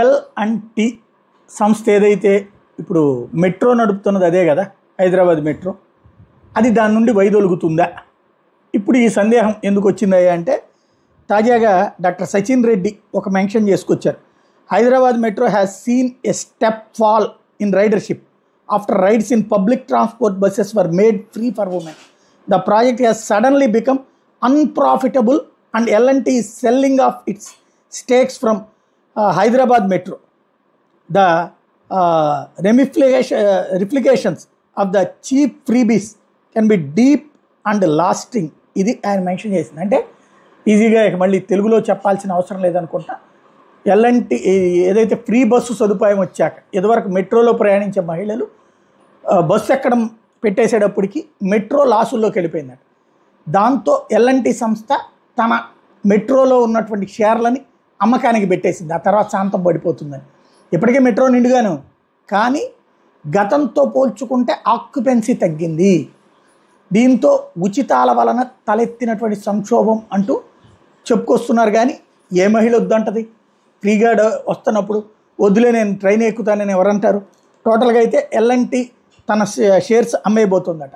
L and tea సంస్థ ఏదైతే ఇప్పుడు మెట్రో నడుపుతున్నది అదే కదా, హైదరాబాద్ మెట్రో, అది దాని నుండి వైదొలుగుతుందా? ఇప్పుడు ఈ సందేహం ఎందుకు వచ్చిందయ్యా అంటే, తాజాగా డాక్టర్ సచిన్ రెడ్డి ఒక మెన్షన్ చేసుకొచ్చారు. Hyderabad metro has seen a step fall in ridership after rides in public transport buses were made free for women. The project has suddenly become unprofitable and L&T is selling off its stakes from Hyderabad Metro. The ramifications of the cheap freebies can be deep and lasting. ఇది ఆయన mention చేసింది. అంటే ఈజీగా ఇక మళ్ళీ తెలుగులో చెప్పాల్సిన అవసరం లేదనుకుంటా. L&T ఏదైతే ఫ్రీ బస్సు సదుపాయం వచ్చాక ఇదివరకు మెట్రోలో ప్రయాణించే మహిళలు బస్సు ఎక్కడం పెట్టేసేటప్పటికి మెట్రో లాసుల్లోకి వెళ్ళిపోయిందట. దాంతో L&T సంస్థ తన మెట్రోలో ఉన్నటువంటి షేర్లని అమ్మకానికి పెట్టేసింది. ఆ తర్వాత శాంతం పడిపోతుందని. ఇప్పటికే మెట్రో నిండుగాను, కానీ గతంతో పోల్చుకుంటే ఆక్యుపెన్సీ తగ్గింది. దీంతో ఉచితాల వలన తలెత్తినటువంటి సంక్షోభం అంటూ చెప్పుకొస్తున్నారు. కానీ ఏ మహిళ వద్దంటది? ఫ్రీగా వస్తున్నప్పుడు వద్దులే నేను ట్రైన్ ఎక్కుతానని ఎవరంటారు? టోటల్గా అయితే L&T తన షేర్స్ అమ్మేయబోతుందట.